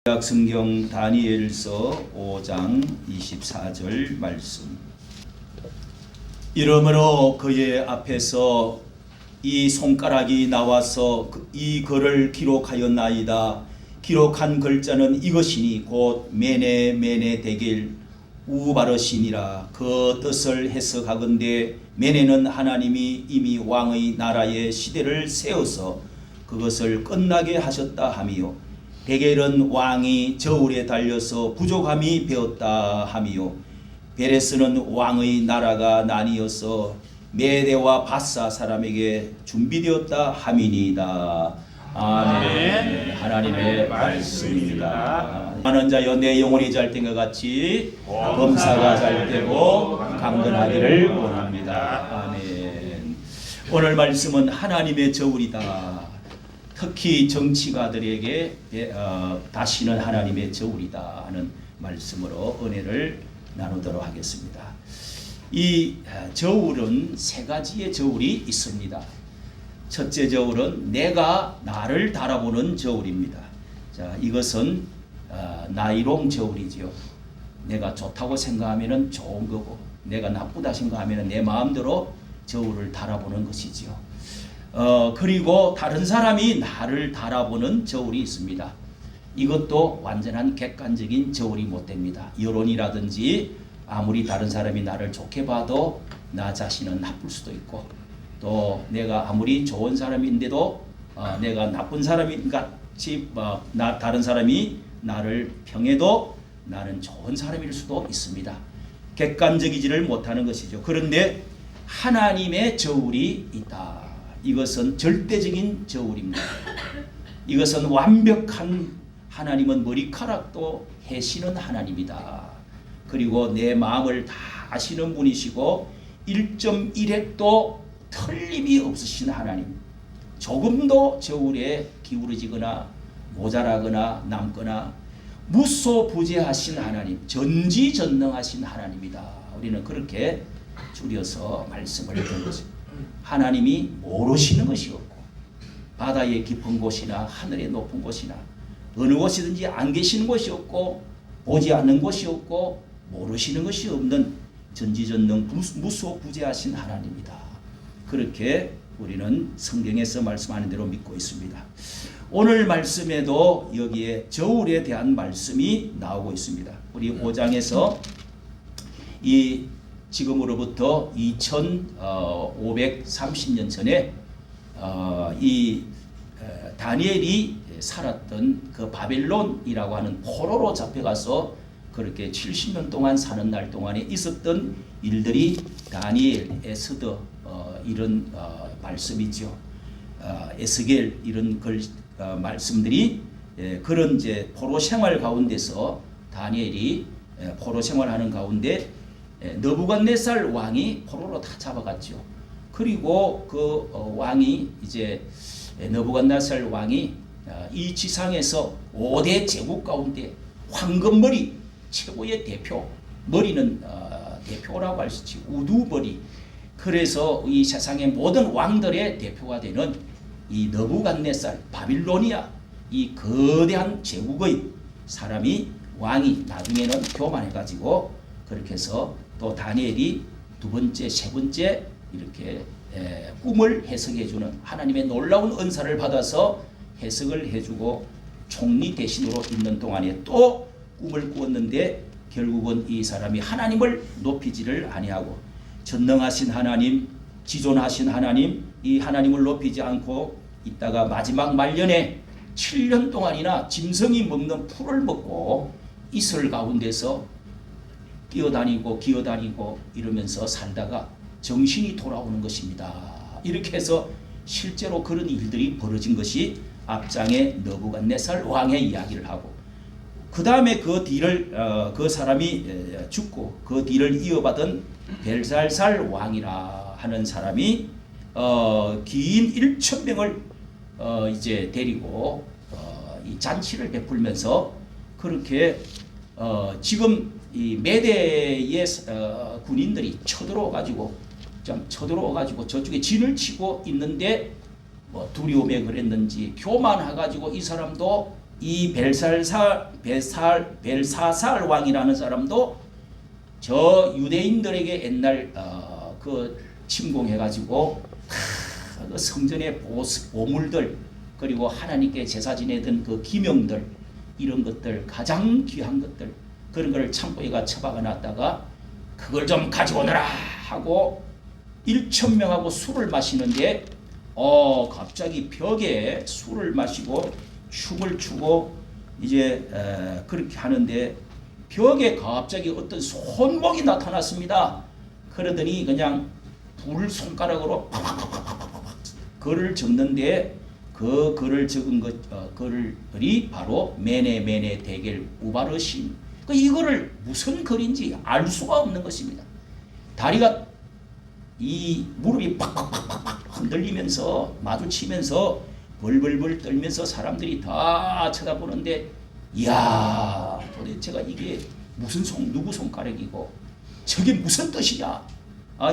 구약 성경 다니엘서 5장 24절 말씀. 이러므로 그의 앞에서 이 손가락이 나와서 이 글을 기록하였나이다. 기록한 글자는 이것이니 곧 메네 메네 데겔 우바르시니라. 그 뜻을 해석하건대 메네는 하나님이 이미 왕의 나라의 시대를 세워서 그것을 끝나게 하셨다 하미요, 데겔은 왕이 저울에 달려서 부족함이 배었다 하미요, 베레스는 왕의 나라가 나뉘어서 메대와 바사 사람에게 준비되었다 함이니이다. 아멘. 하나님의 말씀입니다. 하는 자여 내 영혼이 잘 된 것 같이 범사가 잘 되고 강건하기를 원합니다. 아멘. 오늘 말씀은 하나님의 저울이다. 특히 정치가들에게 다시는 하나님의 저울이다 하는 말씀으로 은혜를 나누도록 하겠습니다. 이 저울은 세 가지의 저울이 있습니다. 첫째 저울은 내가 나를 달아보는 저울입니다. 자, 이것은 나이롱 저울이지요. 내가 좋다고 생각하면 좋은 거고, 내가 나쁘다 생각하면 내 마음대로 저울을 달아보는 것이지요. 그리고 다른 사람이 나를 달아보는 저울이 있습니다. 이것도 완전한 객관적인 저울이 못 됩니다. 여론이라든지 아무리 다른 사람이 나를 좋게 봐도 나 자신은 나쁠 수도 있고, 또 내가 아무리 좋은 사람인데도 내가 나쁜 사람인 같이 다른 사람이 나를 평해도 나는 좋은 사람일 수도 있습니다. 객관적이지를 못하는 것이죠. 그런데 하나님의 저울이 있다. 이것은 절대적인 저울입니다. 이것은 완벽한, 하나님은 머리카락도 해시는 하나님이다. 그리고 내 마음을 다 아시는 분이시고 1.1핵도 틀림이 없으신 하나님, 조금도 저울에 기울어지거나 모자라거나 남거나 무소부재하신 하나님, 전지전능하신 하나님이다. 우리는 그렇게 줄여서 말씀을 드린 것입니다. 하나님이 모르시는 것이 없고, 바다의 깊은 곳이나 하늘의 높은 곳이나 어느 곳이든지 안 계시는 곳이 없고, 보지 않는 곳이 없고, 모르시는 것이 없는 전지전능 무소부재하신 하나님이다. 그렇게 우리는 성경에서 말씀하는 대로 믿고 있습니다. 오늘 말씀에도 여기에 저울에 대한 말씀이 나오고 있습니다. 우리 5장에서 이 지금으로부터 2530년 전에 이 다니엘이 살았던 그 바벨론이라고 하는 포로로 잡혀가서 그렇게 70년 동안 사는 날 동안에 있었던 일들이 다니엘, 에스더 이런 말씀이죠. 에스겔 이런 말씀들이 그런 이제 포로 생활 가운데서 다니엘이 포로 생활하는 가운데 느부갓네살 왕이 포로로 다 잡아갔죠. 그리고 그 왕이 이제 느부갓네살 왕이 이 지상에서 5대 제국 가운데 황금머리 최고의 대표, 머리는 대표라고 할 수 있지, 우두머리. 그래서 이 세상의 모든 왕들의 대표가 되는 이 느부갓네살, 바빌로니아, 이 거대한 제국의 사람이, 왕이 나중에는 교만해가지고 그렇게 해서 또 다니엘이 두 번째, 세 번째 이렇게 꿈을 해석해주는 하나님의 놀라운 은사를 받아서 해석을 해주고 총리 대신으로 있는 동안에 또 꿈을 꾸었는데 결국은 이 사람이 하나님을 높이지를 아니하고, 전능하신 하나님, 지존하신 하나님, 이 하나님을 높이지 않고 있다가 마지막 말년에 7년 동안이나 짐승이 먹는 풀을 먹고 이슬 가운데서 뛰어다니고 기어다니고 이러면서 살다가 정신이 돌아오는 것입니다. 이렇게 해서 실제로 그런 일들이 벌어진 것이 앞장에 느부갓네살 왕의 이야기를 하고, 그 다음에 그 뒤를 그 사람이 죽고 그 뒤를 이어받은 벨살살 왕이라 하는 사람이 긴 1,000명을 이제 데리고 이 잔치를 베풀면서 그렇게 지금 이 메대의 군인들이 쳐들어가지고 저쪽에 진을 치고 있는데 뭐 두려움에 그랬는지 교만해가지고 이 사람도 이 벨사살 왕이라는 사람도 저 유대인들에게 옛날 그 침공해가지고 그 성전의 보물들 그리고 하나님께 제사 지내던 그 기명들 이런 것들 가장 귀한 것들 그런 걸 창고에가 처박아 놨다가 그걸 좀 가지고 오너라 하고 1,000명하고 술을 마시는데 갑자기 벽에 술을 마시고 춤을 추고 이제 그렇게 하는데 벽에 갑자기 어떤 손목이 나타났습니다. 그러더니 그냥 불 손가락으로 글을 적는데 그 글을 적은 글이 바로 메네 데겔 우바르신. 이거를 무슨 글인지 알 수가 없는 것입니다. 다리가 이 무릎이 팍팍팍팍 흔들리면서 마주치면서 벌벌벌 떨면서 사람들이 다 쳐다보는데 이야 도대체가 이게 무슨 누구 손가락이고 저게 무슨 뜻이냐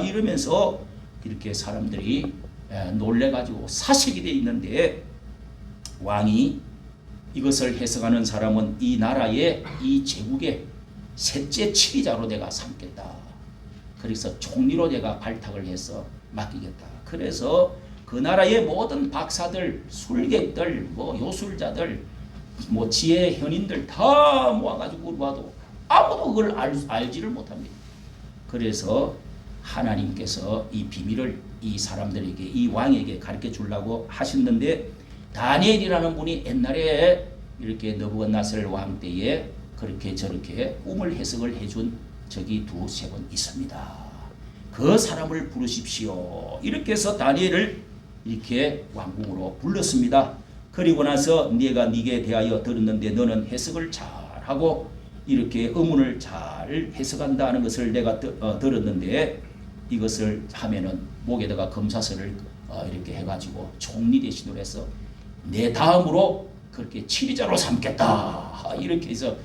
이러면서 이렇게 사람들이 놀래가지고 사색이 되어 있는데 왕이 이것을 해석하는 사람은 이 나라의 이 제국의 셋째 치리자로 내가 삼겠다. 그래서 총리로 내가 발탁을 해서 맡기겠다. 그래서 그 나라의 모든 박사들, 술객들, 요술자들, 지혜 현인들 다 모아가지고 와도 아무도 그걸 알지를 못합니다. 그래서 하나님께서 이 비밀을 이 사람들에게 이 왕에게 가르쳐 주려고 하셨는데 다니엘이라는 분이 옛날에 이렇게 느부갓네살 왕 때에 그렇게 저렇게 꿈을 해석을 해준 적이 두세 번 있습니다. 그 사람을 부르십시오. 이렇게 해서 다니엘을 이렇게 왕궁으로 불렀습니다. 그리고 나서 네가 네게 대하여 들었는데 너는 해석을 잘하고 이렇게 의문을 잘 해석한다는 것을 내가 들었는데 이것을 하면은 목에다가 검사서를 이렇게 해가지고 총리 대신으로 해서 내 다음으로 그렇게 치리자로 삼겠다. 이렇게 해서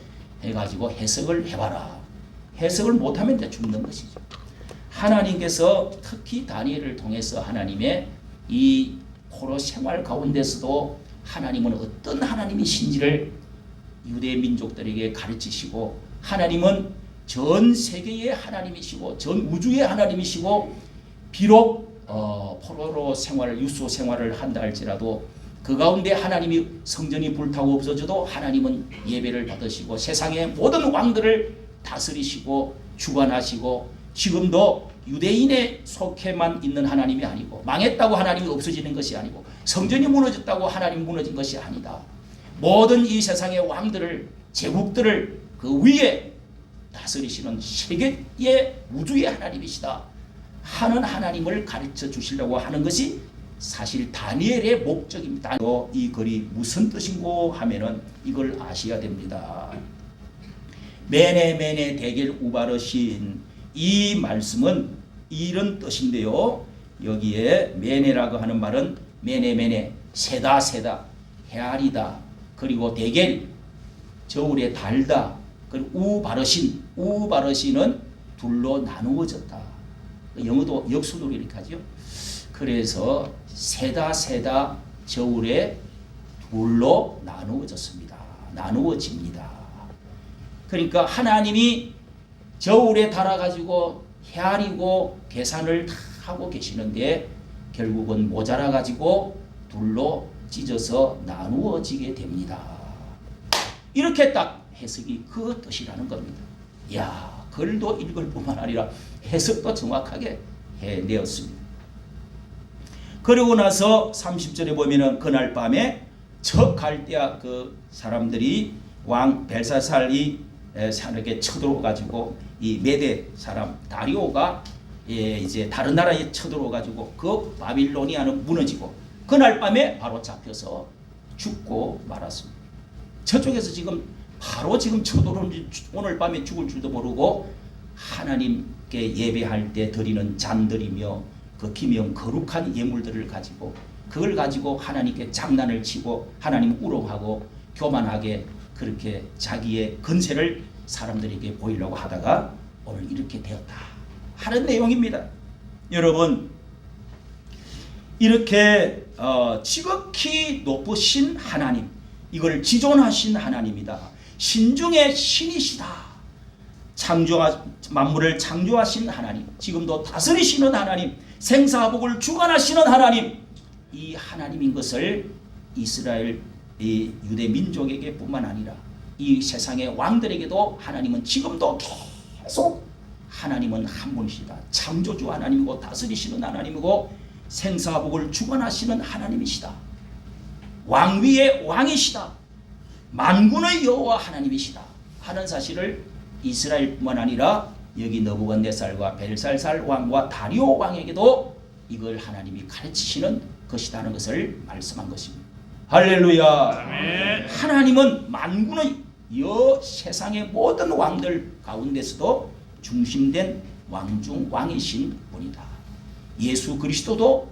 해가지고 해석을 해봐라. 해석을 못하면 이제 죽는 것이죠. 하나님께서 특히 다니엘을 통해서 하나님의 이 포로 생활 가운데서도 하나님은 어떤 하나님이신지를 유대 민족들에게 가르치시고 하나님은 전 세계의 하나님이시고 전 우주의 하나님이시고 비록 포로로 유수 생활을 한다 할지라도 그 가운데 하나님이 성전이 불타고 없어져도 하나님은 예배를 받으시고 세상의 모든 왕들을 다스리시고 주관하시고 지금도 유대인에 속해만 있는 하나님이 아니고 망했다고 하나님이 없어지는 것이 아니고 성전이 무너졌다고 하나님이 무너진 것이 아니다. 모든 이 세상의 왕들을 제국들을 그 위에 다스리시는 세계의 우주의 하나님이시다 하는 하나님을 가르쳐 주시려고 하는 것이 사실 다니엘의 목적입니다. 이 글이 무슨 뜻인고 하면은 이걸 아셔야 됩니다. 메네 데겔 우바르신 이 말씀은 이런 뜻인데요. 여기에 메네라고 하는 말은 메네 세다 헤아리다 그리고 데겔 저울에 달다 그리고 우바르신은 둘로 나누어졌다. 영어도 역수도 이렇게 하죠. 그래서 세다 저울에 둘로 나누어집니다. 그러니까 하나님이 저울에 달아가지고 헤아리고 계산을 다 하고 계시는데 결국은 모자라가지고 둘로 찢어서 나누어지게 됩니다. 이렇게 딱 해석이 그 뜻이라는 겁니다. 이야, 글도 읽을 뿐만 아니라 해석도 정확하게 해내었습니다. 그러고 나서 30절에 보면은 그날 밤에 저 갈대아 그 사람들이 왕 벨사살이 이렇게 쳐들어가지고 이 메대 사람 다리오가 이제 다른 나라에 쳐들어가지고 그 바빌로니아는 무너지고 그날 밤에 바로 잡혀서 죽고 말았습니다. 저쪽에서 바로 쳐들어온 오늘 밤에 죽을 줄도 모르고 하나님께 예배할 때 드리는 잔들이며 그 기명 거룩한 예물들을 가지고 그걸 가지고 하나님께 장난을 치고 하나님 우롱하고 교만하게 그렇게 자기의 건세를 사람들에게 보이려고 하다가 오늘 이렇게 되었다 하는 내용입니다. 여러분 이렇게 지극히 높으신 하나님 이걸 지존하신 하나님이다. 신중의 신이시다. 만물을 창조하신 하나님, 지금도 다스리시는 하나님, 생사복을 주관하시는 하나님, 이 하나님인 것을 이스라엘 이 유대 민족에게 뿐만 아니라 이 세상의 왕들에게도 하나님은 지금도 계속 하나님은 한 분이시다. 창조주 하나님이고 다스리시는 하나님이고 생사복을 주관하시는 하나님이시다. 왕위의 왕이시다. 만군의 여호와 하나님이시다 하는 사실을 이스라엘뿐만 아니라 여기 느부갓네살과 벨살살 왕과 다리오 왕에게도 이걸 하나님이 가르치시는 것이라는 것을 말씀한 것입니다. 할렐루야. 아멘. 하나님은 만군의 세상의 모든 왕들 가운데서도 중심된 왕중 왕이신 분이다. 예수 그리스도도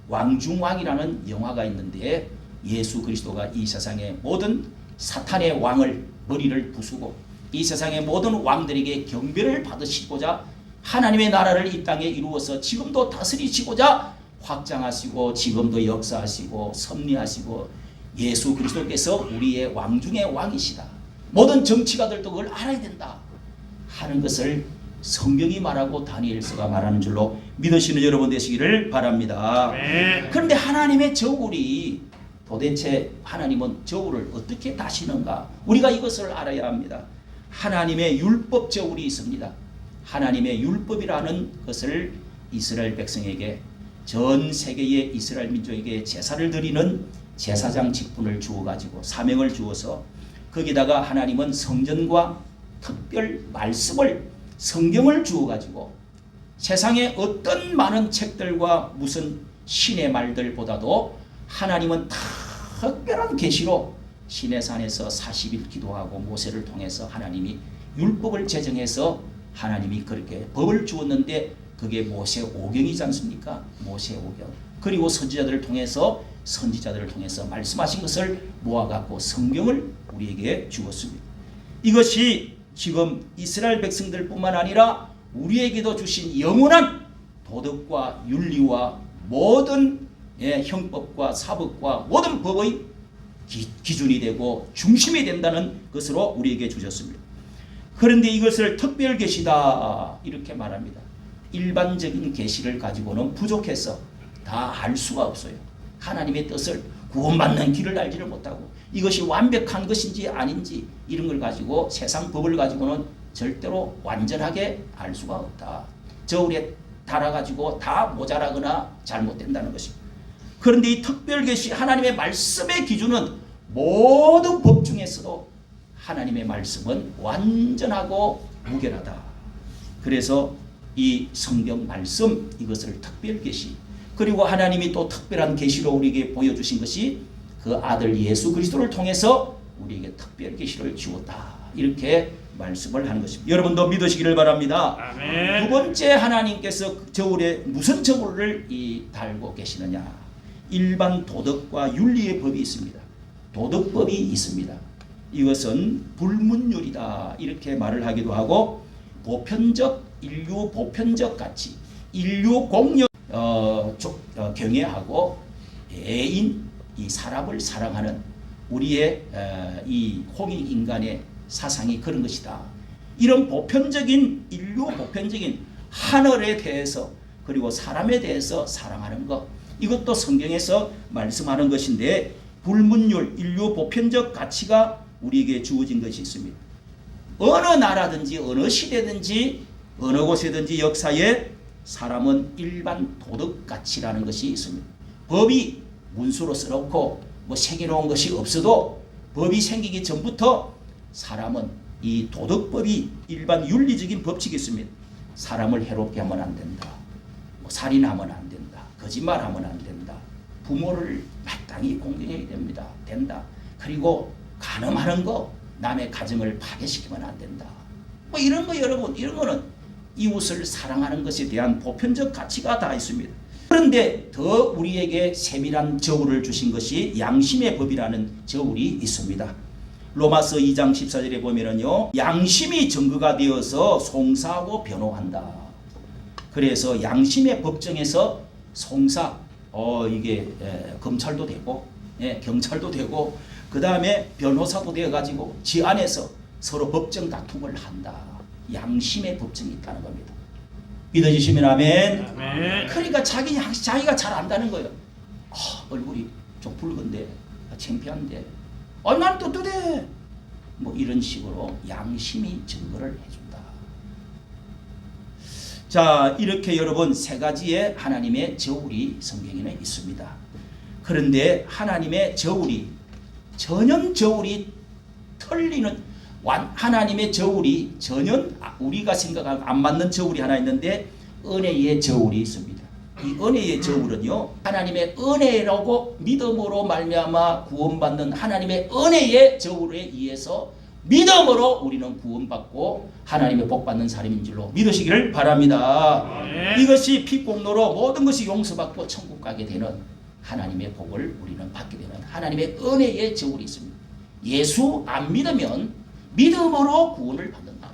왕중왕이라는 영화가 있는데 예수 그리스도가 이 세상의 모든 사탄의 왕을 머리를 부수고 이 세상의 모든 왕들에게 경배를 받으시고자 하나님의 나라를 이 땅에 이루어서 지금도 다스리시고자 확장하시고 지금도 역사하시고 섭리하시고 예수 그리스도께서 우리의 왕 중의 왕이시다. 모든 정치가들도 그걸 알아야 된다 하는 것을 성경이 말하고 다니엘서가 말하는 줄로 믿으시는 여러분 되시기를 바랍니다. 네. 그런데 하나님의 저울이 도대체 하나님은 저울을 어떻게 다시는가? 우리가 이것을 알아야 합니다. 하나님의 율법 저울이 있습니다. 하나님의 율법이라는 것을 이스라엘 백성에게 전 세계의 이스라엘 민족에게 제사를 드리는 제사장 직분을 주어가지고 사명을 주어서 거기다가 하나님은 성전과 특별 말씀을 성경을 주어가지고 세상의 어떤 많은 책들과 무슨 신의 말들보다도 하나님은 특별한 계시로 시내산에서 40일 기도하고 모세를 통해서 하나님이 율법을 제정해서 하나님이 그렇게 법을 주었는데 그게 모세 오경이지 않습니까? 모세 오경. 그리고 선지자들을 통해서 말씀하신 것을 모아갖고 성경을 우리에게 주었습니다. 이것이 지금 이스라엘 백성들뿐만 아니라 우리에게도 주신 영원한 도덕과 윤리와 모든 형법과 사법과 모든 법의 기준이 되고 중심이 된다는 것으로 우리에게 주셨습니다. 그런데 이것을 특별 계시다 이렇게 말합니다. 일반적인 계시를 가지고는 부족해서 다 알 수가 없어요. 하나님의 뜻을 구원받는 길을 알지를 못하고 이것이 완벽한 것인지 아닌지 이런 걸 가지고 세상 법을 가지고는 절대로 완전하게 알 수가 없다. 저울에 달아가지고 다 모자라거나 잘못된다는 것입니다. 그런데 이 특별 계시 하나님의 말씀의 기준은 모든 법 중에서도 하나님의 말씀은 완전하고 무결하다. 그래서 이 성경 말씀 이것을 특별 계시 그리고 하나님이 또 특별한 계시로 우리에게 보여주신 것이 그 아들 예수 그리스도를 통해서 우리에게 특별 계시를 주었다. 이렇게 말씀을 하는 것입니다. 여러분도 믿으시기를 바랍니다. 아멘. 두 번째 하나님께서 저울에 무슨 저울을 달고 계시느냐? 일반 도덕과 윤리의 법이 있습니다. 도덕법이 있습니다. 이것은 불문율이다 이렇게 말을 하기도 하고 인류 보편적 가치, 인류 공력 경외하고 애인 이 사람을 사랑하는 우리의 이 홍익 인간의 사상이 그런 것이다. 이런 인류 보편적인 하늘에 대해서 그리고 사람에 대해서 사랑하는 것 이것도 성경에서 말씀하는 것인데 불문율 인류 보편적 가치가 우리에게 주어진 것이 있습니다. 어느 나라든지 어느 시대든지 어느 곳에든지 역사에 사람은 일반 도덕 가치라는 것이 있습니다. 법이 문수로 써놓고 새겨놓은 것이 없어도 법이 생기기 전부터 사람은 이 도덕법이 일반 윤리적인 법칙이 있습니다. 사람을 해롭게 하면 안 된다. 살인하면 안 된다. 거짓말하면 안 된다. 부모를 마땅히 공경해야 된다. 그리고 간음하는 거 남의 가정을 파괴시키면 안 된다. 이런 거 여러분 이런 거는 이웃을 사랑하는 것에 대한 보편적 가치가 다 있습니다. 그런데 더 우리에게 세밀한 저울을 주신 것이 양심의 법이라는 저울이 있습니다. 로마서 2장 14절에 보면은요. 양심이 증거가 되어서 송사하고 변호한다. 그래서 양심의 법정에서 송사 이게 검찰도 되고 경찰도 되고 그 다음에 변호사도 되어가지고 지 안에서 서로 법정 다툼을 한다. 양심의 법정이 있다는 겁니다. 믿어주시면 아멘. 아멘. 그러니까 자기가 잘 안다는 거예요. 얼굴이 좀 붉은데 창피한데 난 떳떳해. 뭐 이런 식으로 양심이 증거를 해준다. 자, 이렇게 여러분 세 가지의 하나님의 저울이 성경에는 있습니다. 그런데 하나님의 저울이 전혀 저울이 틀리는 하나님의 저울이 전혀 우리가 생각하고 안 맞는 저울이 하나 있는데 은혜의 저울이 있습니다. 이 은혜의 저울은요, 하나님의 은혜라고 믿음으로 말미암아 구원받는 하나님의 은혜의 저울에 의해서 믿음으로 우리는 구원받고 하나님의 복받는 사람인 줄로 믿으시기를 바랍니다. 네. 이것이 피공로로 모든 것이 용서받고 천국 가게 되는 하나님의 복을 우리는 받게 되는 하나님의 은혜의 저울이 있습니다. 예수 안 믿으면 믿음으로 구원을 받는다.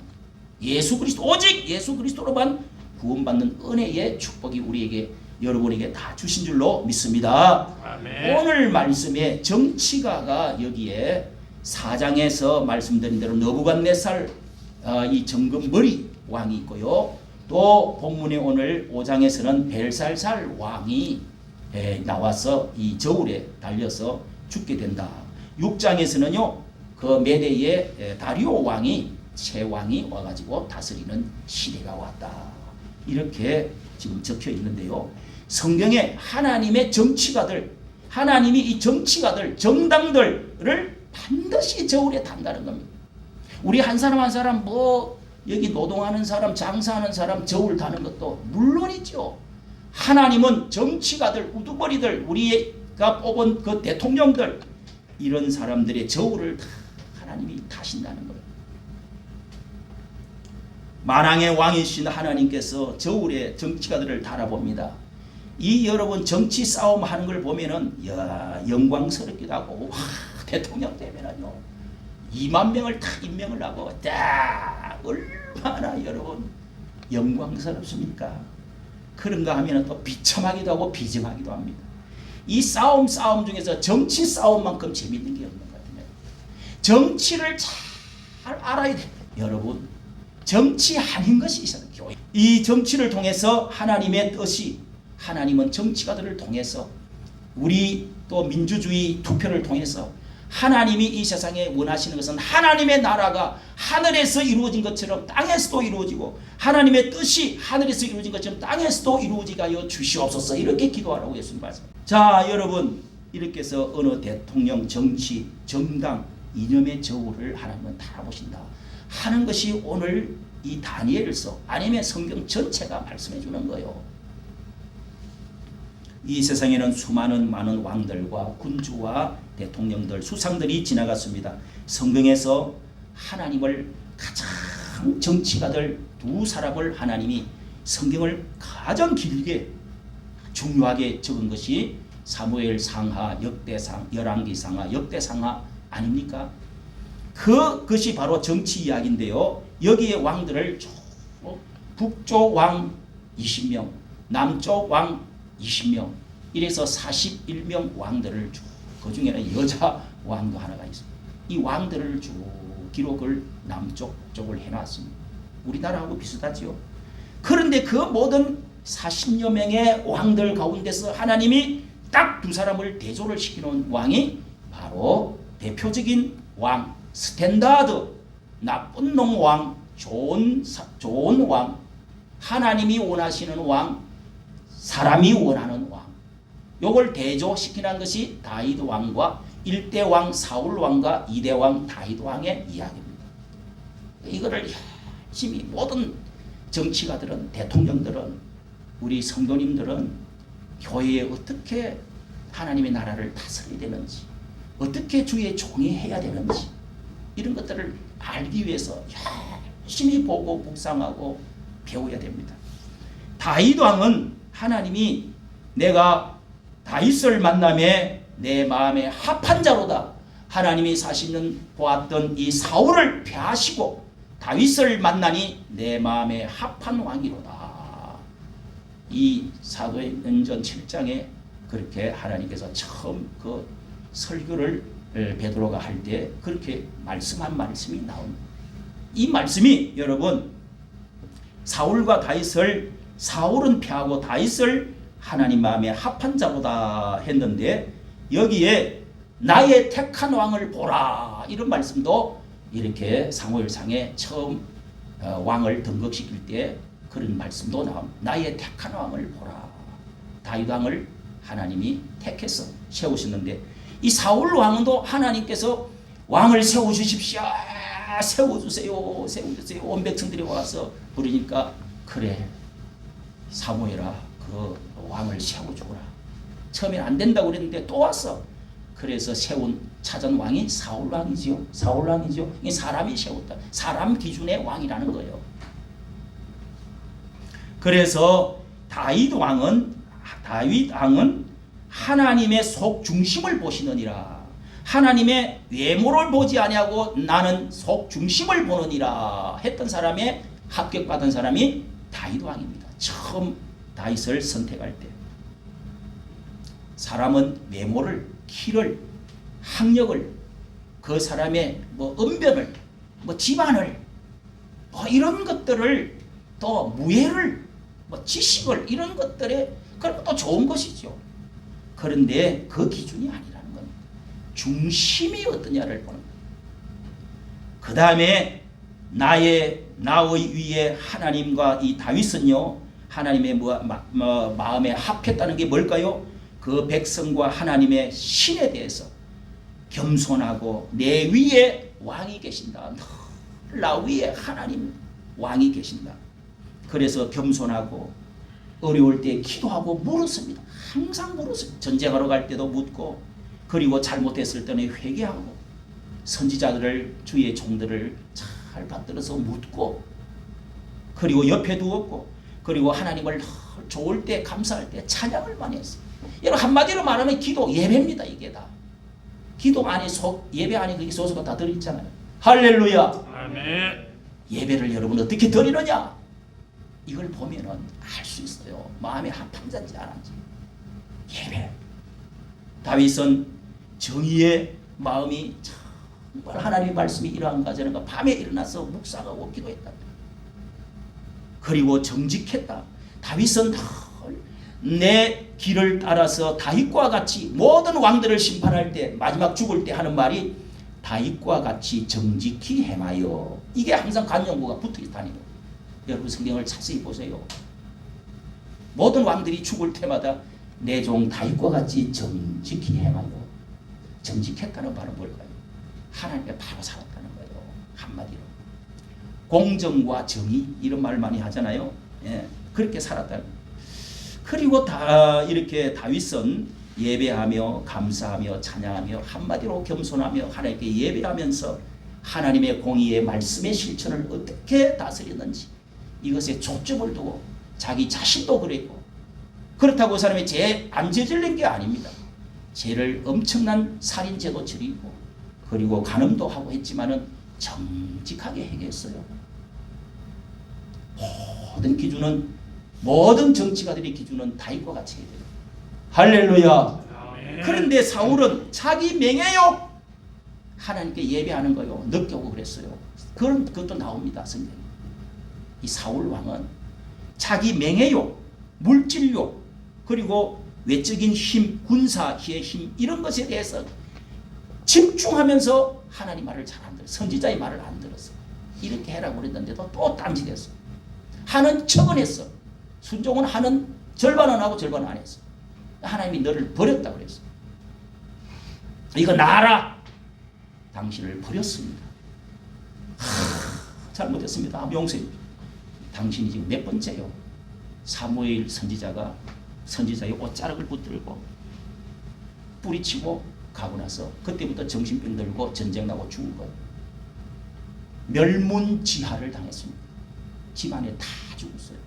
예수 그리스도, 오직 예수 그리스도로만 구원받는 은혜의 축복이 우리에게 여러분에게 다 주신 줄로 믿습니다. 아멘. 오늘 말씀에 정치가가 여기에 4장에서 말씀드린 대로 너부갓네살 이 정금머리 왕이 있고요. 또 본문에 오늘 5장에서는 벨살살 왕이 나와서 이 저울에 달려서 죽게 된다. 6장에서는요, 그 메대의 다리오 왕이 새 왕이 와가지고 다스리는 시대가 왔다. 이렇게 지금 적혀 있는데요. 성경에 하나님의 정치가들, 하나님이 이 정치가들, 정당들을 반드시 저울에 단다는 겁니다. 우리 한 사람 한 사람 뭐 여기 노동하는 사람, 장사하는 사람 저울 다는 것도 물론이죠. 하나님은 정치가들, 우두머리들, 우리가 뽑은 그 대통령들, 이런 사람들의 저울을 다 하나님이 타신다는 거예요. 만왕의 왕이신 하나님께서 저울에 정치가들을 달아봅니다. 이 여러분 정치 싸움 하는 걸 보면은 영광스럽기도 하고, 와, 대통령 되면은요 2만 명을 다 임명을 하고 딱 얼마나 여러분 영광스럽습니까? 그런가 하면 또 비참하기도 하고 비정하기도 합니다. 이 싸움 중에서 정치 싸움만큼 재밌는 게 없는 것 같아요. 정치를 잘 알아야 돼요. 여러분, 정치 아닌 것이 있어요. 교회. 이 정치를 통해서 하나님의 뜻이, 하나님은 정치가들을 통해서, 우리 또 민주주의 투표를 통해서 하나님이 이 세상에 원하시는 것은 하나님의 나라가 하늘에서 이루어진 것처럼 땅에서도 이루어지고, 하나님의 뜻이 하늘에서 이루어진 것처럼 땅에서도 이루어지게 하여 주시옵소서, 이렇게 기도하라고 예수님 말씀. 자, 여러분, 이렇게 해서 어느 대통령, 정치, 정당, 이념의 저울을 하나님은 달아보신다 하는 것이 오늘 이 다니엘서 아니면 성경 전체가 말씀해 주는 거예요. 이 세상에는 수많은 많은 왕들과 군주와 대통령들, 수상들이 지나갔습니다. 성경에서 하나님을 가장 정치가들 두 사람을 하나님이 성경을 가장 길게 중요하게 적은 것이 사무엘 상하, 역대상, 열왕기 상하, 역대상하 아닙니까? 그것이 바로 정치 이야기인데요. 여기에 왕들을 북쪽 왕 20명, 남쪽 왕 20명, 이래서 41명 왕들을 쭉, 그 중에는 여자 왕도 하나가 있습니다. 이 왕들을 쭉 기록을 남쪽, 북쪽을 해놨습니다. 우리나라하고 비슷하지요. 그런데 그 모든 40여 명의 왕들 가운데서 하나님이 딱 두 사람을 대조를 시키는 왕이 바로 대표적인 왕, 스탠다드, 나쁜 놈 왕, 좋은 왕, 하나님이 원하시는 왕, 사람이 원하는 왕, 요걸 대조시키는 것이 다윗 왕과 1대 왕 사울 왕과 2대 왕 다윗 왕의 이야기입니다. 이거를 열심히 모든 정치가들은, 대통령들은, 우리 성도님들은 교회에 어떻게 하나님의 나라를 다스려야 되는지, 어떻게 주의 종이 해야 되는지, 이런 것들을 알기 위해서 열심히 보고 묵상하고 배워야 됩니다. 다윗 왕은 하나님이 내가 다윗을 만남에 내 마음에 합한 자로다, 하나님이 40년 보았던 이 사울을 패하시고 다윗을 만나니 내 마음에 합한 왕이로다. 이 사도행전 7장에 그렇게 하나님께서 처음 그 설교를 베드로가 할 때 그렇게 말씀한 말씀이 나옵니다. 이 말씀이 여러분 사울과 다윗을 사울은 패하고 다윗을 하나님 마음에 합한 자로다 했는데 여기에 나의 택한 왕을 보라 이런 말씀도 이렇게 사무엘상에 처음 왕을 등극시킬 때 그런 말씀도 나옵니다. 나의 택한 왕을 보라. 다윗 왕을 하나님이 택해서 세우셨는데 이 사울 왕도 하나님께서 왕을 세워주십시오. 세워주세요. 세워주세요. 온 백성들이 와서 부르니까 그래 사무엘아 그 왕을 세워주라. 처음엔 안 된다고 그랬는데 또 왔어. 그래서 찾은 왕이 사울 왕이지요. 사울 왕이죠. 이 사람이 세웠다. 사람 기준의 왕이라는 거예요. 그래서 다윗 왕은 하나님의 속 중심을 보시느니라. 하나님의 외모를 보지 아니하고 나는 속 중심을 보느니라 했던 사람의 합격받은 사람이 다윗 왕입니다. 처음 다윗을 선택할 때 사람은 외모를, 키를, 학력을, 그 사람의 언변을, 집안을, 이런 것들을 또 무예를, 지식을 이런 것들에 그런 것도 좋은 것이죠. 그런데 그 기준이 아니라는 겁니다. 중심이 어떠냐를 보는 겁니다. 그 다음에 나의 위에 하나님과 이 다윗은요 하나님의 마음에 합했다는 게 뭘까요? 그 백성과 하나님의 신에 대해서 겸손하고 내 위에 왕이 계신다. 나 위에 하나님 왕이 계신다. 그래서 겸손하고 어려울 때 기도하고 물었습니다. 항상 물었어요. 전쟁하러 갈 때도 묻고 그리고 잘못했을 때는 회개하고 선지자들을 주의 종들을 잘 받들어서 묻고 그리고 옆에 두었고 그리고 하나님을 좋을 때 감사할 때 찬양을 많이 했어요. 여러분 한마디로 말하면 기도 예배입니다. 이게 다 기도 안에 예배 안에 그게 소스가 다 들어있잖아요. 할렐루야. 아멘. 예배를 여러분 어떻게 드리느냐 이걸 보면은 알 수 있어요. 마음에 합한 자인지 안 한지. 예배. 다윗은 정의의 마음이 정말 하나님의 말씀이 이러한가 저런가 밤에 일어나서 묵상하고 기도했다. 그리고 정직했다. 다윗은 내 길을 따라서 다윗과 같이 모든 왕들을 심판할 때 마지막 죽을 때 하는 말이 다윗과 같이 정직히 행하여. 이게 항상 관용구가 붙어있다니요. 여러분 성경을 자세히 보세요. 모든 왕들이 죽을 때마다 내 종 다윗과 같이 정직히 행하여. 정직했다는 말은 뭘까요? 하나님께 바로 살았다는 거예요. 한마디로 공정과 정의 이런 말 많이 하잖아요. 예, 그렇게 살았다는 거예요. 그리고 이렇게 다윗은 예배하며 감사하며 찬양하며 한마디로 겸손하며 하나님께 예배하면서 하나님의 공의의 말씀의 실천을 어떻게 다스리는지 이것에 초점을 두고 자기 자신도 그랬고 그렇다고 사람이 죄 안 저지른 게 아닙니다. 죄를 엄청난 살인죄도 저리고 그리고 간음도 하고 했지만은 정직하게 해결했어요. 모든 기준은 모든 정치가들의 기준은 다윗과 같이 해야 돼요. 할렐루야. 아멘. 그런데 사울은 자기 명예욕 하나님께 예배하는 거요. 느끼고 그랬어요. 그것도 나옵니다. 성경에. 이 사울 왕은 자기 명예욕, 물질욕, 그리고 외적인 힘, 군사의 힘 이런 것에 대해서 집중하면서 하나님 말을 잘 안 들었어요. 선지자의 말을 안 들었어요. 이렇게 해라고 그랬는데도 또 딴짓했어. 하는 척은 했어. 순종은 하는 절반은 하고 절반은 안 했어. 하나님이 너를 버렸다고 그랬어. 이거 나라 당신을 버렸습니다. 잘못했습니다. 용서해. 당신이 지금 몇 번째요? 사무엘 선지자의 옷자락을 붙들고 뿌리치고 가고 나서 그때부터 정신병 들고 전쟁 나고 죽은 거예요. 멸문지하를 당했습니다. 집안에 다 죽었어요.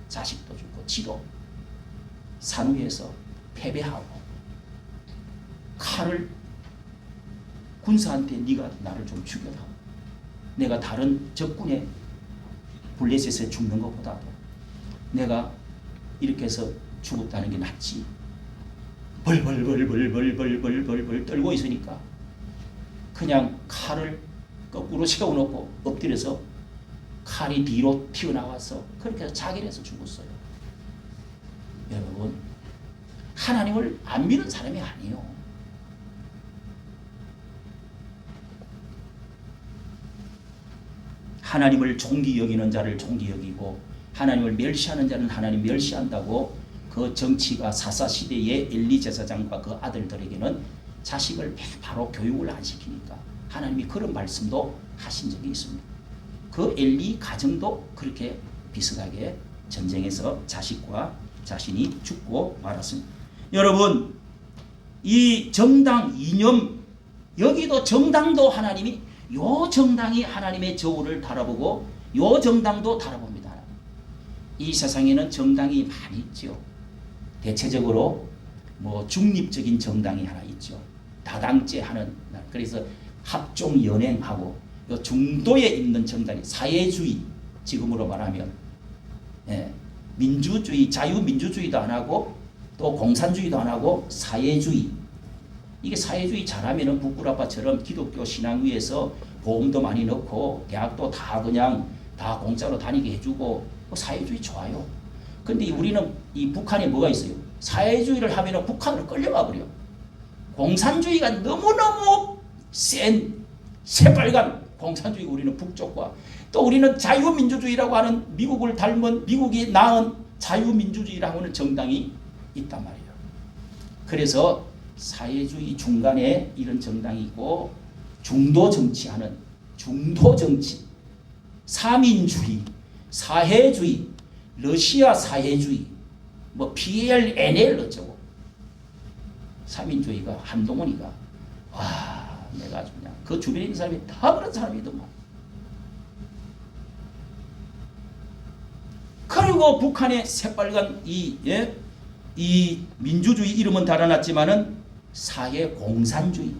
자식도 죽고 지도 산 위에서 패배하고 칼을 군사한테 네가 나를 좀 죽여라. 내가 다른 적군의 블레셋에 죽는 것보다도 내가 이렇게 해서 죽었다는 게 낫지. 벌벌 떨고 있으니까 그냥 칼을 거꾸로 세워놓고 엎드려서 칼이 뒤로 튀어나와서 그렇게 해서 자기를 해서 죽었어요. 여러분, 하나님을 안 믿는 사람이 아니에요. 하나님을 종기 여기는 자를 종기 여기고 하나님을 멸시하는 자는 하나님 멸시한다고 그 정치가 사사시대의 엘리 제사장과 그 아들들에게는 자식을 바로 교육을 안 시키니까 하나님이 그런 말씀도 하신 적이 있습니다. 그 엘리 가정도 그렇게 비슷하게 전쟁에서 자식과 자신이 죽고 말았습니다. 여러분, 이 정당 이념, 여기도 정당도 하나님이 요 정당이 하나님의 저울을 달아보고 요 정당도 달아봅니다. 이 세상에는 정당이 많이 있죠. 대체적으로 뭐 중립적인 정당이 하나 있죠. 다당제 하는, 그래서 합종 연행하고 요 중도에 있는 정당이 사회주의, 지금으로 말하면 민주주의, 자유민주주의도 안 하고 또 공산주의도 안 하고 사회주의. 이게 사회주의 잘하면은 북구라파처럼 기독교 신앙 위에서 보험도 많이 넣고 대학도 다 그냥 다 공짜로 다니게 해주고 사회주의 좋아요. 근데 우리는 이 북한에 뭐가 있어요? 사회주의를 하면은 북한으로 끌려가 버려. 공산주의가 너무너무 센 새빨간 공산주의, 우리는 북쪽과 또 우리는 자유민주주의라고 하는 미국을 닮은, 미국이 낳은 자유민주주의라고 하는 정당이 있단 말이에요. 그래서 사회주의 중간에 이런 정당이 있고 중도 정치하는 중도 정치, 사민주의, 사회주의, 러시아 사회주의, 뭐 PLNL 어쩌고, 사민주의가 한동훈이가 와, 내가 아주 그냥 그 주변에 있는 사람이 다 그런 사람이더만. 그리고 북한의 새빨간 이 민주주의 이름은 달아놨지만은 사회 공산주의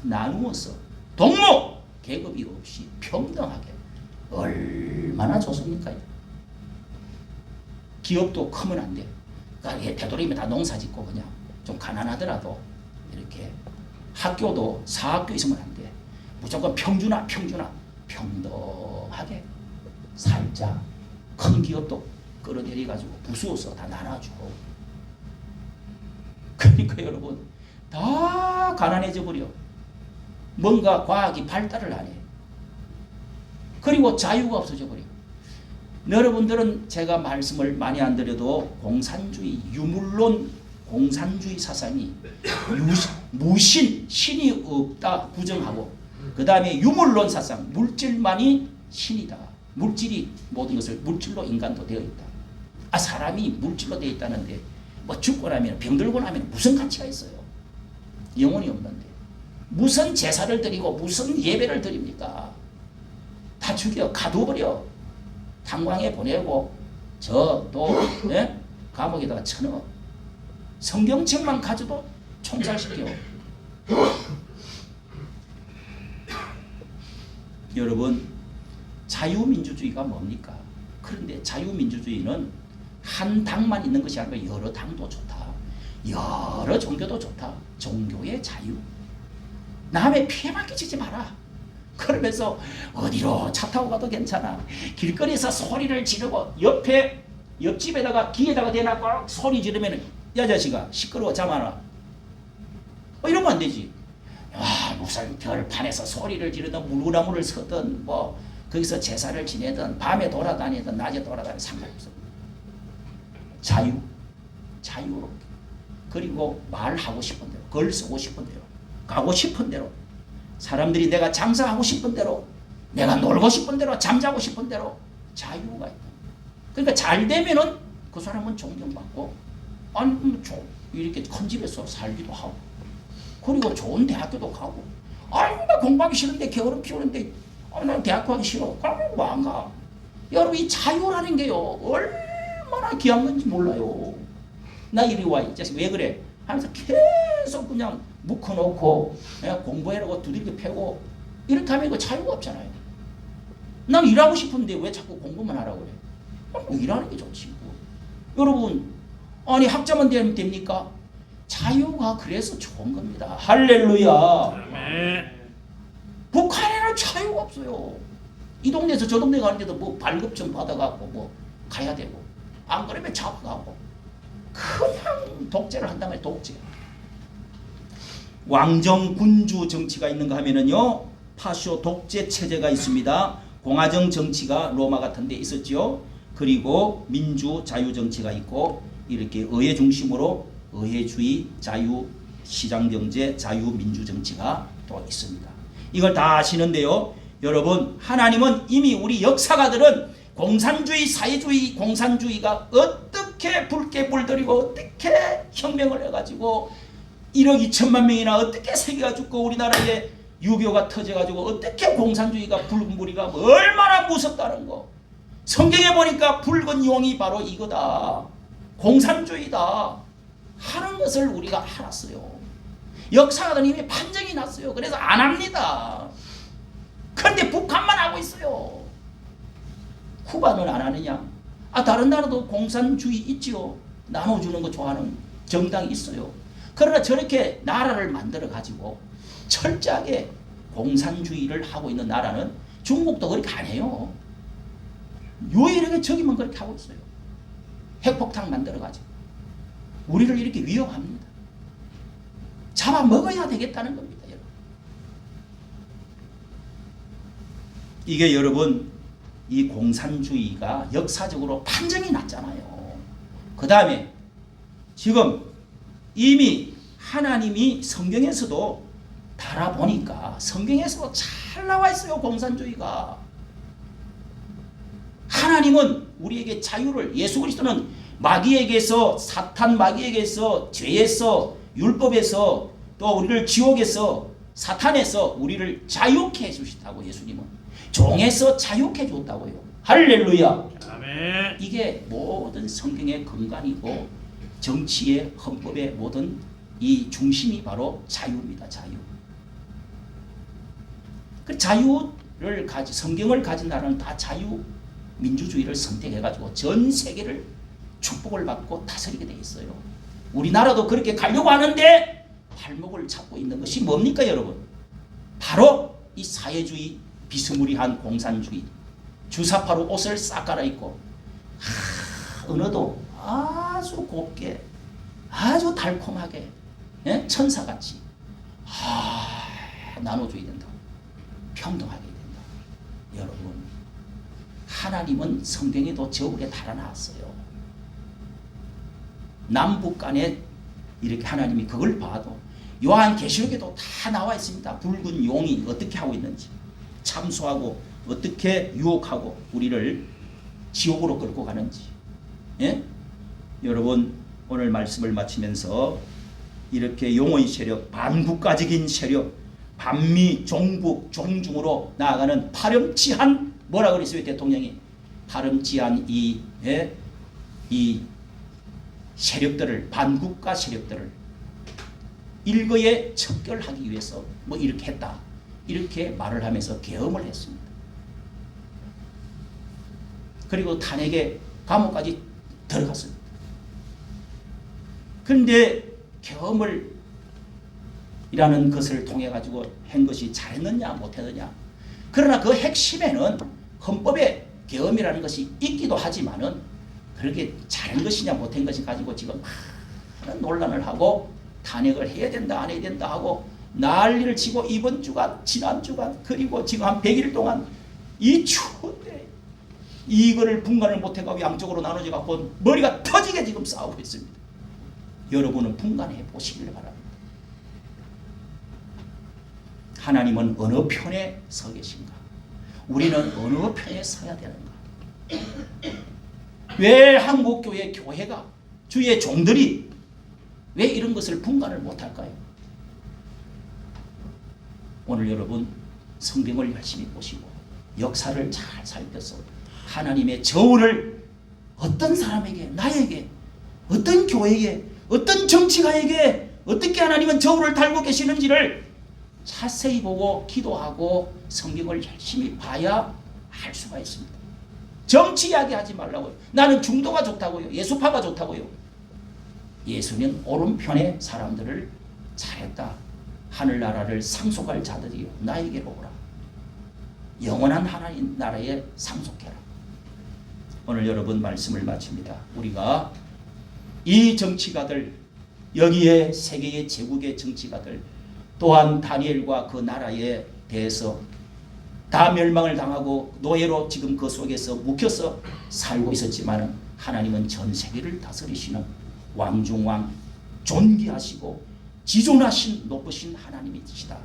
나누어서 동무 계급이 없이 평등하게 얼마나 좋습니까? 기업도 크면 안 돼. 그러니까 되도록이면 다 농사짓고 그냥 좀 가난하더라도 이렇게 학교도 사학교 있으면 안 돼. 무조건 평등하게 살자. 큰 기업도 끌어들여가지고 부수어서 다 나눠주고. 그러니까 여러분 다 가난해져 버려. 뭔가 과학이 발달을 안 해. 그리고 자유가 없어져 버려. 여러분들은 제가 말씀을 많이 안 드려도 공산주의, 유물론 공산주의 사상이 무신, 신이 없다 부정하고, 그 다음에 유물론 사상, 물질만이 신이다. 물질이 모든 것을, 물질로 인간도 되어 있다. 아, 사람이 물질로 되어 있다는데 뭐 죽고 나면, 병들고 나면 무슨 가치가 있어요? 영혼이 없는데 무슨 제사를 드리고 무슨 예배를 드립니까? 다 죽여, 가둬버려. 탄광에 보내고 저또 감옥에다가 쳐넣어. 성경책만 가져도 총살시켜. 여러분, 자유민주주의가 뭡니까? 그런데 자유민주주의는 한 당만 있는 것이 아니라 여러 당도 좋다. 여러 종교도 좋다. 종교의 자유. 남의 피해만 끼치지 마라. 그러면서 어디로 차 타고 가도 괜찮아. 길거리에서 소리를 지르고 옆집에다가 귀에다가 대놓고 소리 지르면 야 자식아 시끄러워 잠아라. 이러면 안 되지. 무슨 별판에서 소리를 지르든 물구나무를 서든 뭐 거기서 제사를 지내든 밤에 돌아다니든 낮에 돌아다니든 상관없어. 자유롭게. 그리고 말하고 싶은 대로, 글 쓰고 싶은 대로, 가고 싶은 대로, 사람들이 내가 장사하고 싶은 대로, 내가 놀고 싶은 대로, 잠자고 싶은 대로 자유가 있다. 그러니까 잘 되면은 그 사람은 존경받고, 아니 이렇게 큰 집에서 살기도 하고, 그리고 좋은 대학교도 가고, 아니 나 공부하기 싫은데 게으름 피우는데 난 대학교 가기 싫어. 그러면 뭐 안 가. 여러분, 이 자유라는 게요 얼마나 귀한 건지 몰라요. 나 이리 와, 이 자식 왜 그래? 하면서 계속 그냥 묶어놓고 공부해라고 두들겨 패고 이렇게 하면 그 자유가 없잖아요. 난 일하고 싶은데 왜 자꾸 공부만 하라고 그래? 뭐 일하는 게 좋지. 뭐. 여러분, 아니 학자만 되면 됩니까? 자유가 그래서 좋은 겁니다. 할렐루야. 북한에는 자유가 없어요. 이 동네에서 저 동네 가는데도 뭐 발급 좀 받아갖고 뭐 가야 되고, 안 그러면 잡아가고, 그냥 독재를 한단 말이에요. 독재. 왕정 군주 정치가 있는가 하면은요, 파쇼 독재 체제가 있습니다. 공화정 정치가 로마 같은 데 있었죠. 그리고 민주 자유 정치가 있고, 이렇게 의회 중심으로 의회주의 자유 시장 경제 자유 민주 정치가 또 있습니다. 이걸 다 아시는데요. 여러분, 하나님은 이미 우리 역사가들은 공산주의, 사회주의, 공산주의가 어떻게 붉게 물들이고 어떻게 혁명을 해가지고 1억 2천만 명이나 어떻게 세계가 죽고 우리나라에 유교가 터져가지고 어떻게 공산주의가 붉은 무리가 얼마나 무섭다는 거. 성경에 보니까 붉은 용이 바로 이거다. 공산주의다 하는 것을 우리가 알았어요. 역사가들은 이미 판정이 났어요. 그래서 안 합니다. 그런데 북한만 하고 있어요. 쿠바는 안 하느냐? 다른 나라도 공산주의 있지요. 나눠주는 거 좋아하는 정당이 있어요. 그러나 저렇게 나라를 만들어 가지고 철저하게 공산주의를 하고 있는 나라는 중국도 그렇게 안 해요. 유일하게 저기만 그렇게 하고 있어요. 핵폭탄 만들어 가지고 우리를 이렇게 위협합니다. 잡아먹어야 되겠다는 겁니다. 여러분. 이게 여러분, 이 공산주의가 역사적으로 판정이 났잖아요. 그 다음에 지금 이미 하나님이 성경에서도 달아보니까 성경에서도 잘 나와 있어요. 공산주의가. 하나님은 우리에게 자유를, 예수 그리스도는 마귀에게서, 사탄 마귀에게서, 죄에서, 율법에서, 또 우리를 지옥에서, 사탄에서 우리를 자유케 해주셨다고. 예수님은 종에서 자유케 해줬다고요. 할렐루야. 아멘. 이게 모든 성경의 근간이고 정치의 헌법의 모든 이 중심이 바로 자유입니다. 자유. 그 자유를 성경을 가진 나라는 다 자유 민주주의를 선택해가지고 전 세계를 축복을 받고 다스리게 돼 있어요. 우리나라도 그렇게 가려고 하는데 발목을 잡고 있는 것이 뭡니까, 여러분? 바로 이 사회주의, 비스무리한 공산주의. 주사파로 옷을 싹 갈아입고 언어도 아주 곱게, 아주 달콤하게, 예? 천사같이 나눠줘야 된다. 평등하게 된다. 여러분, 하나님은 성경에도 저울에 달아놨어요. 남북 간에 이렇게 하나님이 그걸 봐도 요한계시록에도 다 나와 있습니다. 붉은 용이 어떻게 하고 있는지, 참수하고 어떻게 유혹하고 우리를 지옥으로 끌고 가는지. 예? 여러분, 오늘 말씀을 마치면서 이렇게 용의 세력, 반국가적인 세력, 반미, 종북, 종중으로 나아가는 파렴치한, 뭐라 그랬어요 대통령이? 파렴치한 이 세력들을, 반국가 세력들을 일거에 척결하기 위해서 뭐 이렇게 했다. 이렇게 말을 하면서 계엄을 했습니다. 그리고 탄핵에 감옥까지 들어갔습니다. 그런데 계엄을 이라는 것을 통해 가지고 한 것이 잘했느냐 못했느냐. 그러나 그 핵심에는 헌법에 계엄이라는 것이 있기도 하지만은 그렇게 잘한 것이냐 못한 것이 가지고 지금 많은 논란을 하고 탄핵을 해야 된다 안 해야 된다 하고 난리를 치고 이번 주간 지난 주간 그리고 지금 한 100일 동안 이 추운데 이거를 분간을 못해가지고 양쪽으로 나눠져 갖고 머리가 터지게 지금 싸우고 있습니다. 여러분은 분간해 보시길 바랍니다. 하나님은 어느 편에 서 계신가? 우리는 어느 편에 서야 되는가? 왜 한국교회 교회가, 주의 종들이 왜 이런 것을 분간을 못할까요? 오늘 여러분 성경을 열심히 보시고 역사를 잘 살펴서 하나님의 저울을 어떤 사람에게, 나에게, 어떤 교회에, 어떤 정치가에게 어떻게 하나님은 저울을 달고 계시는지를 자세히 보고 기도하고 성경을 열심히 봐야 알 수가 있습니다. 정치 이야기하지 말라고요. 나는 중도가 좋다고요. 예수파가 좋다고요. 예수는 오른편의 사람들을 잘했다. 하늘나라를 상속할 자들이요 나에게로 오라. 영원한 하나님 나라에 상속해라. 오늘 여러분 말씀을 마칩니다. 우리가 이 정치가들, 여기에 세계의 제국의 정치가들, 또한 다니엘과 그 나라에 대해서 다 멸망을 당하고 노예로 지금 그 속에서 묵혀서 살고 있었지만 하나님은 전 세계를 다스리시는 왕중왕, 존귀하시고 지존하신 높으신 하나님이시다.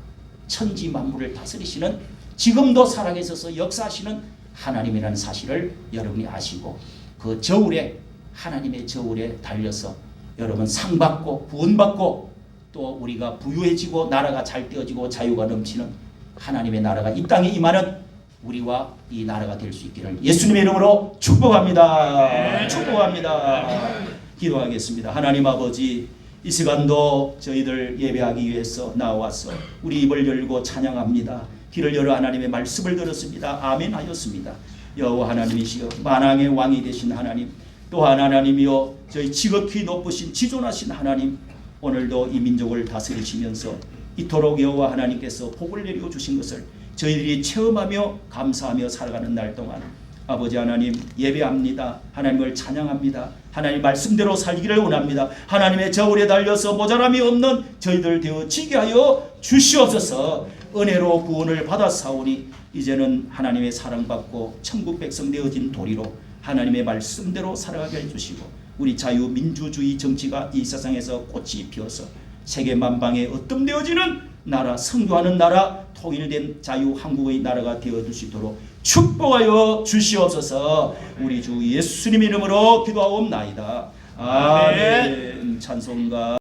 천지 만물을 다스리시는, 지금도 살아계셔서 역사하시는 하나님이라는 사실을 여러분이 아시고 그 저울에, 하나님의 저울에 달려서 여러분 상 받고 구원받고 또 우리가 부유해지고 나라가 잘 되어지고 자유가 넘치는 하나님의 나라가 이 땅에 임하는 우리와 이 나라가 될 수 있기를 예수님의 이름으로 축복합니다. 축복합니다. 기도하겠습니다. 하나님 아버지, 이 시간도 저희들 예배하기 위해서 나와서 우리 입을 열고 찬양합니다. 귀를 열어 하나님의 말씀을 들었습니다. 아멘 하였습니다. 여호와 하나님이시여 만왕의 왕이 되신 하나님, 또한 하나님이여 저희 지극히 높으신 지존하신 하나님, 오늘도 이 민족을 다스리시면서 이토록 여호와 하나님께서 복을 내려 주신 것을 저희들이 체험하며 감사하며 살아가는 날 동안 아버지 하나님 예배합니다. 하나님을 찬양합니다. 하나님 말씀대로 살기를 원합니다. 하나님의 저울에 달려서 모자람이 없는 저희들 되어지게 하여 주시옵소서. 은혜로 구원을 받았사오니 이제는 하나님의 사랑받고 천국 백성 되어진 도리로 하나님의 말씀대로 살아가게 해주시고 우리 자유민주주의 정치가 이 세상에서 꽃이 피어서 세계 만방에 으뜸되어지는 나라, 선교하는 나라, 통일된 자유 한국의 나라가 되어줄 수 있도록 축복하여 주시옵소서. 우리 주 예수님 이름으로 기도하옵나이다. 아멘. 찬송가